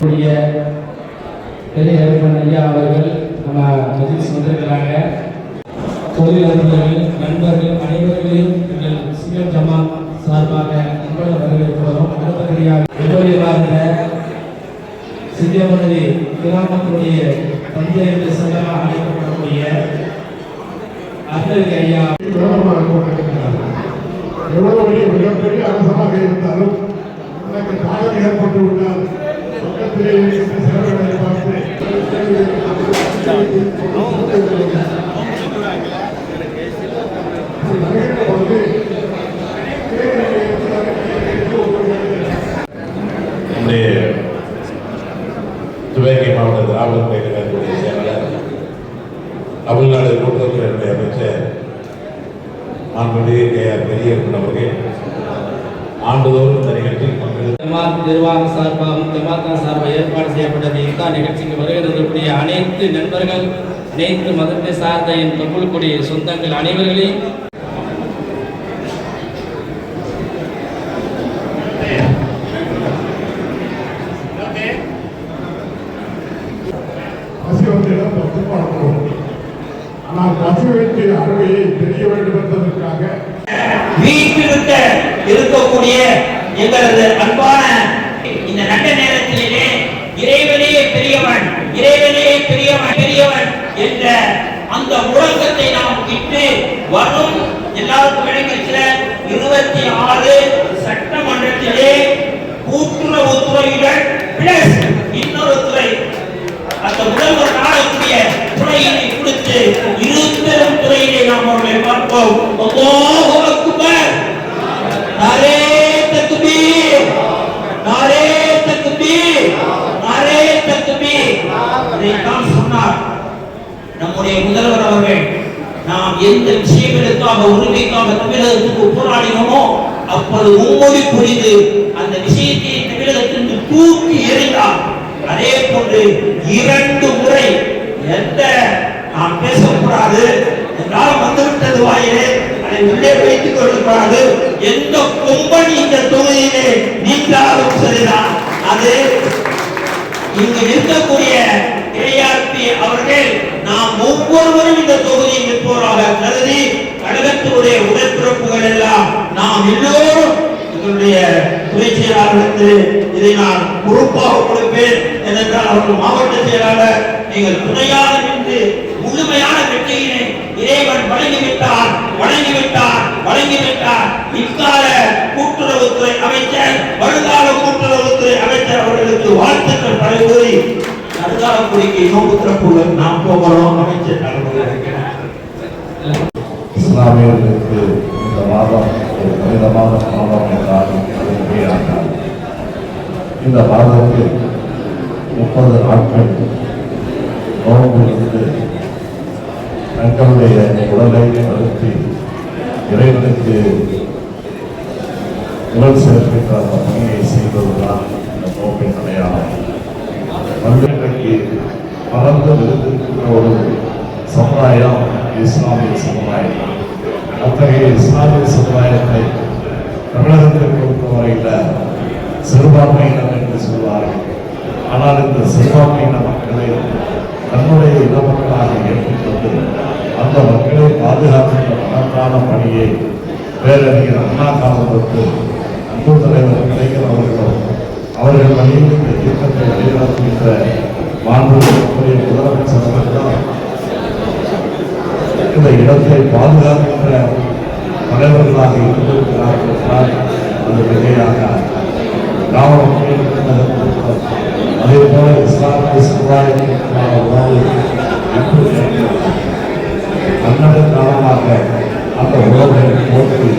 பெரிய ஐயா அவர்கள் நம்ம மஜிலிஸ் வந்திருக்கிறாங்க. தொழிலாளர்கள் நண்பர்கள் அனைவர்களையும் எங்கள் சிஎம் ஜமாத் சார்பாக அன்போடு வரவேற்கிறோம். அடுத்தபடியாக எதிர்பார்ந்த சிங்கமனதி கிராமத்துடைய பஞ்சாயத்து சங்கமாக அழைக்கப்படக்கூடிய அண்ணல் ஐயா எவ்வளவு மிகப்பெரிய அரசமாக இருந்தாலும் எனக்கு தாகம் ஏற்பட்டு விட்டால் பக்கத்திலே செலவுகளை பார்த்து சிவகங்கை மாவட்ட திராவிட கழகத்துடைய செயலாளர் தமிழ்நாடு கூட்டுறவுத்துறை அமைச்சர் மாண்புமிகு கே.ஆர். பெரியப்பன் அவர்கள் ஆண்டுதோறும் இந்த நிகழ்ச்சியில் ஜமாத் நிர்வாக சார்பாகவும் ஜமாத்தா சார்பாக ஏற்பாடு செய்யப்பட்டது. இந்த நிகழ்ச்சிக்கு வருகிறக்கூடிய அனைத்து நண்பர்கள், அனைத்து மதத்தை சார்ந்த என் தொகுல்குடி சொந்தங்கள் அனைவர்களையும் ஆனால் பசுவிற்கு அருமையை தெரிய வேண்டும் என்பதற்காக வீட்டிலிருக்க இருக்கக்கூடிய எங்களது அன்பான இந்த நல்ல நேரத்திலே இறைவனே பெரியவன், இறைவனே பெரியவன், பெரியவன் என்ற அந்த முழக்கத்தை நாம் இட்டு வரும் எல்லாருக்கும் விளங்கிற 26 சட்டமன்றத்திலே கூட்டுறவுத்துறையுடன் பிளஸ் இன்னொரு துறை அந்த முதல்வர் நாடக்கூடிய துறையினை கொடுத்து இருபெரும் துறையிலே நாம் அவர்களை பார்ப்போம். அல்லாஹு அக்பர், நாரே தக்பீர், நாரே தக்பீர், நாரே தக்பீர். இதைத்தான் சொன்னார் நம்முடைய முதல்வர் அவர்கள். நாம் எந்த விஷயங்களுக்காக உரிமைக்காக தமிழகத்துக்கு போராடினோமோ அப்போது மும்மொழி புரிந்து அந்த விஷயத்தை தமிழகத்திற்கு தூக்கி எறிந்தார். அதே போன்று 2 முறை எந்த நாம் பேசக்கூடாது என்றால் வந்துவிட்டது வாயிலே அதை உள்ளே வைத்துக் கொள்ளக்கூடாது. எந்த கொம்பனி இந்த தொகுதியிலே நீண்டாலும் சரிதான். அது இங்கு இருக்கக்கூடிய கேஆர்பி அவர்கள் நாம் ஒவ்வொருவரும் இந்த தொகுதியில் நிற்போராக கருதி கழகத்தினுடைய உடற்பிறப்புகள் எல்லாம் நாம் எல்லோரும் எங்களுடைய துறை செயலாளர்களுக்கு இதை நான் பொறுப்பாக கொடுப்பேன். ஏனென்றால் அவர்கள் மாவட்ட செயலாளர் நீங்கள் துணையாக நின்று முழுமையான வெற்றியினை இறைவன் வழங்கிவிட்டார், வழங்கிவிட்டார், வழங்கிவிட்டார். இக்கால கூட்டுறவுத்துறை அமைச்சர், வருங்கால கூட்டுறவுத்துறை அமைச்சர் அவர்களுக்கு வாழ்த்துக்கள் பரிந்துரை. வருங்கால குடிக்கு நோக்கு திறப்புடன் நாம் போகிறோம். அமைச்சர் இஸ்லாமியர்களுக்கு இந்த மாதம் ஒரு புனிதமான மாதம் என்றாலும் இந்த மாதத்தில் 30 நாட்கள் நோன்பு இருந்து தங்களுடைய உடலை வருத்தி இறைவனுக்கு உடல் சேர்க்கின்ற அந்த பணியை செய்வதுதான் இந்த நோக்கின் அடையாளம். இன்றைக்கு பறந்து விருந்திருக்கின்ற ஒரு சமுதாயம் இஸ்லாமிய சமுதாயம். அத்தகைய இஸ்லாமிய சமுதாயத்தை தமிழகத்தில் பொறுத்தவரையில் சிறுபான்மையினர் என்று சொல்வார்கள். ஆனால் இந்த சிறுபான்மையின மக்களை தன்னுடைய இன மக்களாக ஏற்றுக்கொண்டு அந்த மக்களை பாதுகாக்கின்ற மகத்தான பணியை பேரறிஞர் அண்ணா காலத்திற்கு அன்பு தலைவர் கலைஞர் அவர்கள் வழியில் இந்த இயக்கத்தை வழிநடத்துகின்ற மாண்புடைய முதலமைச்சர் அவர்கள் இந்த இடத்தை பாதுகாக்கின்ற தலைவர்களாக இருந்திருக்கிறார்கள் என்றால் அது மிகையாக ராவணம். அதே போல இஸ்லாமிய சமுதாயத்திற்கான உணவு அன்னத காலமாக அந்த உணவை போற்றி